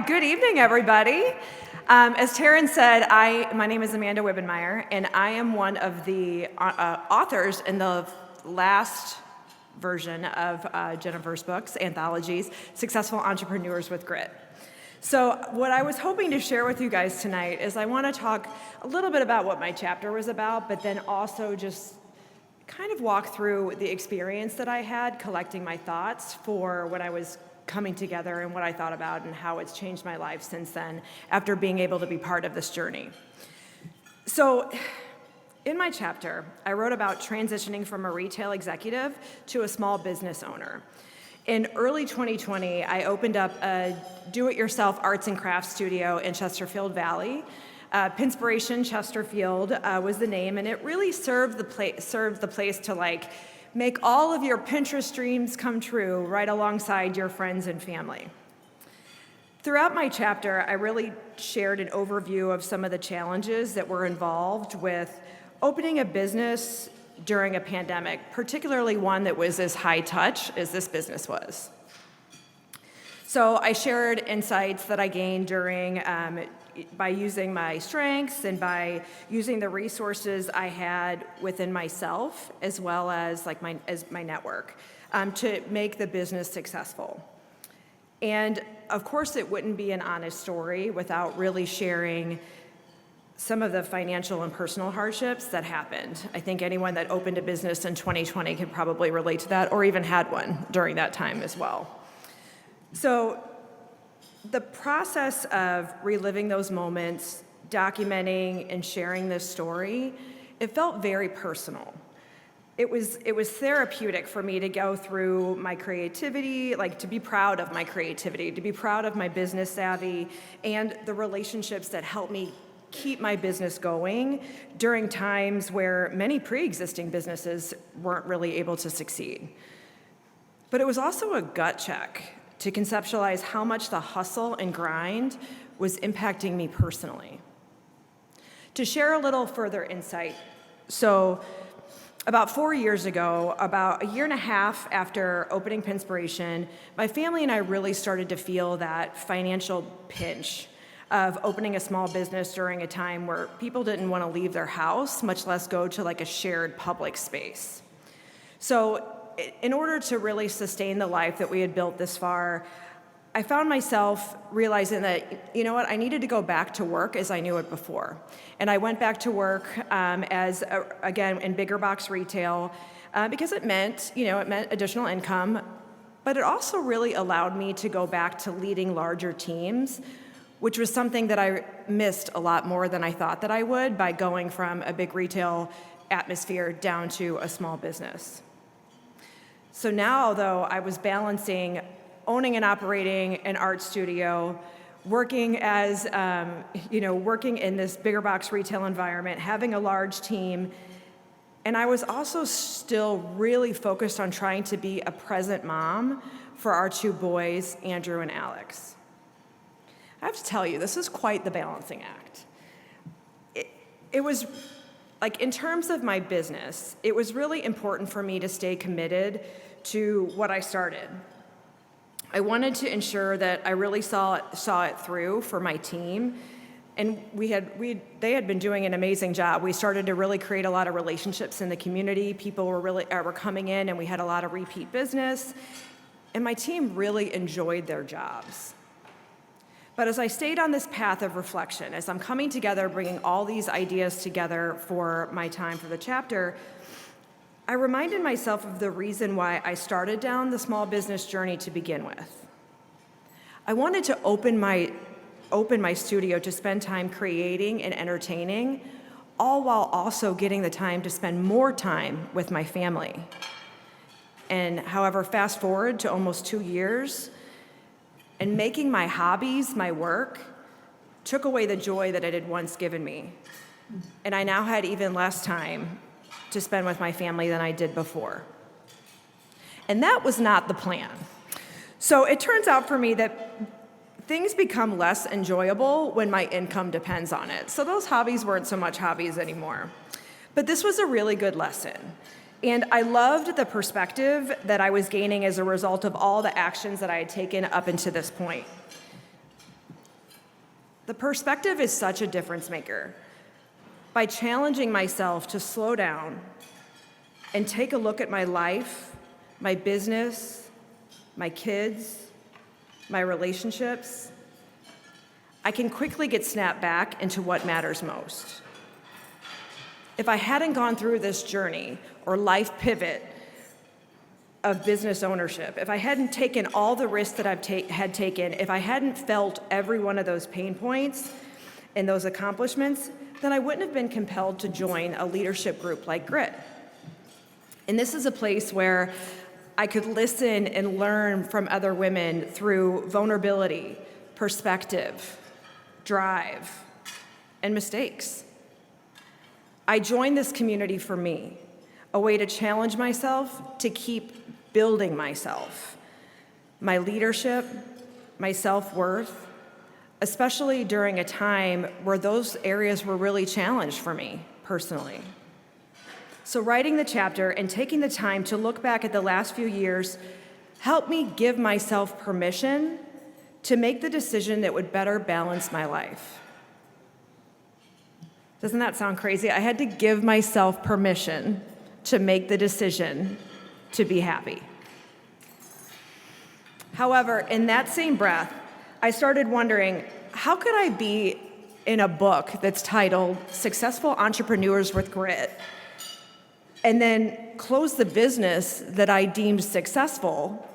Good evening, everybody. As Taryn said, my name is Amanda Wibbenmeyer, and I am one of the authors in the last version of Jennifer's books, anthologies, Successful Entrepreneurs with Grit. So what I was hoping to share with you guys tonight is I want to talk a little bit about what my chapter was about, but then also just kind of walk through the experience that I had collecting my thoughts for when I was coming together and what I thought about and how it's changed my life since then after being able to be part of this journey. So in my chapter, I wrote about transitioning from a retail executive to a small business owner. In early 2020, I opened up a do-it-yourself arts and crafts studio in Chesterfield Valley. Pinspiration Chesterfield was the name, and it really served the place to make all of your Pinterest dreams come true right alongside your friends and family. Throughout my chapter, I really shared an overview of some of the challenges that were involved with opening a business during a pandemic, particularly one that was as high touch as this business was. So I shared insights that I gained by using my strengths and by using the resources I had within myself, as well as my network, to make the business successful. And of course, it wouldn't be an honest story without really sharing some of the financial and personal hardships that happened. I think anyone that opened a business in 2020 can probably relate to that, or even had one during that time as well. So the process of reliving those moments, documenting and sharing this story, it felt very personal. It was therapeutic for me to go through my creativity, to be proud of my creativity, to be proud of my business savvy, and the relationships that helped me keep my business going during times where many pre-existing businesses weren't really able to succeed. But it was also a gut check to conceptualize how much the hustle and grind was impacting me personally. To share a little further insight, so about 4 years ago, about a year and a half after opening Pinspiration, my family and I really started to feel that financial pinch of opening a small business during a time where people didn't want to leave their house, much less go to a shared public space. So in order to really sustain the life that we had built this far, I found myself realizing that, I needed to go back to work as I knew it before. And I went back to work again, in bigger box retail because it meant additional income, but it also really allowed me to go back to leading larger teams, which was something that I missed a lot more than I thought that I would by going from a big retail atmosphere down to a small business. So now, though, I was balancing owning and operating an art studio, working in this bigger box retail environment, having a large team, and I was also still really focused on trying to be a present mom for our two boys, Andrew and Alex. I have to tell you, this is quite the balancing act. It was in terms of my business, it was really important for me to stay committed to what I started. I wanted to ensure that I really saw it through for my team, and they had been doing an amazing job. We started to really create a lot of relationships in the community. People were coming in, and we had a lot of repeat business, and my team really enjoyed their jobs. But as I stayed on this path of reflection, as I'm coming together, bringing all these ideas together for my time for the chapter, I reminded myself of the reason why I started down the small business journey to begin with. I wanted to open my studio to spend time creating and entertaining, all while also getting the time to spend more time with my family. And however, fast forward to almost 2 years, and making my hobbies my work took away the joy that it had once given me. And I now had even less time to spend with my family than I did before. And that was not the plan. So it turns out for me that things become less enjoyable when my income depends on it. So those hobbies weren't so much hobbies anymore. But this was a really good lesson. And I loved the perspective that I was gaining as a result of all the actions that I had taken up until this point. The perspective is such a difference maker. By challenging myself to slow down and take a look at my life, my business, my kids, my relationships, I can quickly get snapped back into what matters most. If I hadn't gone through this journey or life pivot of business ownership, if I hadn't taken all the risks that I've had taken, if I hadn't felt every one of those pain points and those accomplishments, then I wouldn't have been compelled to join a leadership group like G.R.I.T. And this is a place where I could listen and learn from other women through vulnerability, perspective, drive, and mistakes. I joined this community for me, a way to challenge myself, to keep building myself, my leadership, my self-worth, especially during a time where those areas were really challenged for me personally. So writing the chapter and taking the time to look back at the last few years helped me give myself permission to make the decision that would better balance my life. Doesn't that sound crazy? I had to give myself permission to make the decision to be happy. However, in that same breath, I started wondering, how could I be in a book that's titled Successful Entrepreneurs with Grit and then close the business that I deemed successful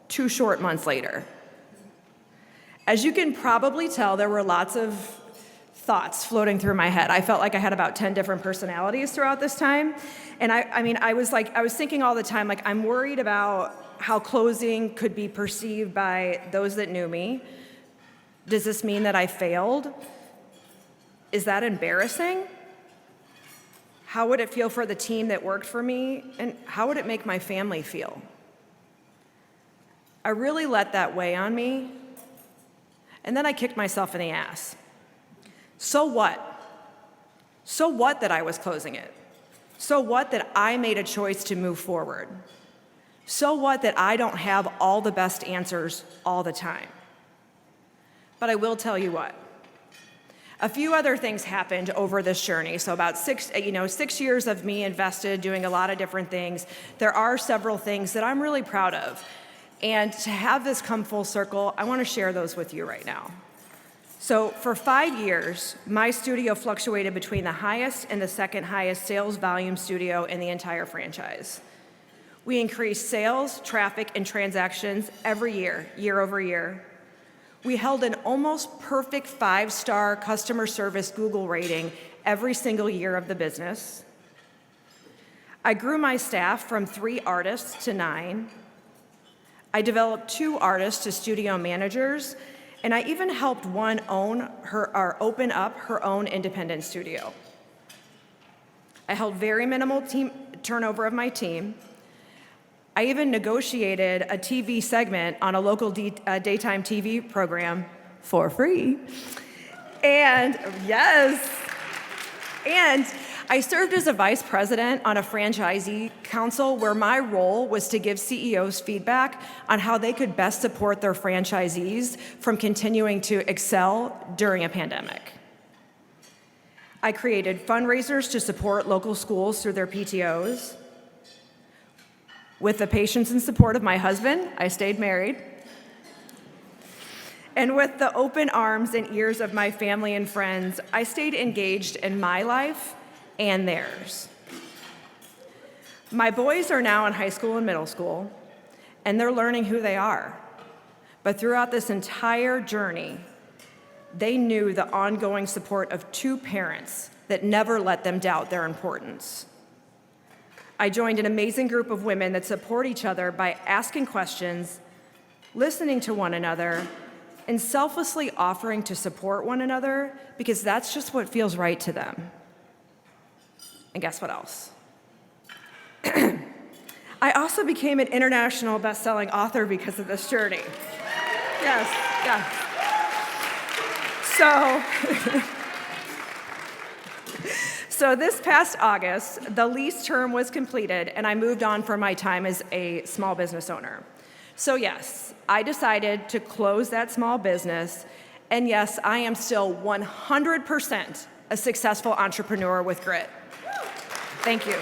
2 short months later? As you can probably tell, there were lots of thoughts floating through my head. I felt like I had about 10 different personalities throughout this time. And I was thinking all the time, like, I'm worried about how closing could be perceived by those that knew me. Does this mean that I failed? Is that embarrassing? How would it feel for the team that worked for me? And how would it make my family feel? I really let that weigh on me. And then I kicked myself in the ass. So what? So what that I was closing it? So what that I made a choice to move forward? So what that I don't have all the best answers all the time? But I will tell you what. A few other things happened over this journey. So about 6 years of me invested doing a lot of different things. There are several things that I'm really proud of. And to have this come full circle, I want to share those with you right now. So for 5 years, my studio fluctuated between the highest and the second highest sales volume studio in the entire franchise. We increased sales, traffic, and transactions every year, year over year. We held an almost perfect 5-star customer service Google rating every single year of the business. I grew my staff from 3 artists to 9. I developed 2 artists to studio managers, and I even helped one open up her own independent studio. I held very minimal team turnover of my team. I even negotiated a TV segment on a local daytime TV program for free. And yes, and I served as a vice president on a franchisee council where my role was to give CEOs feedback on how they could best support their franchisees from continuing to excel during a pandemic. I created fundraisers to support local schools through their PTOs. With the patience and support of my husband, I stayed married. And with the open arms and ears of my family and friends, I stayed engaged in my life and theirs. My boys are now in high school and middle school, and they're learning who they are. But throughout this entire journey, they knew the ongoing support of 2 parents that never let them doubt their importance. I joined an amazing group of women that support each other by asking questions, listening to one another, and selflessly offering to support one another because that's just what feels right to them. And guess what else? I also became an international best-selling author because of this journey. Yes. So this past August, the lease term was completed, and I moved on from my time as a small business owner. So yes, I decided to close that small business And yes, I am still 100% a successful entrepreneur with grit. Thank you.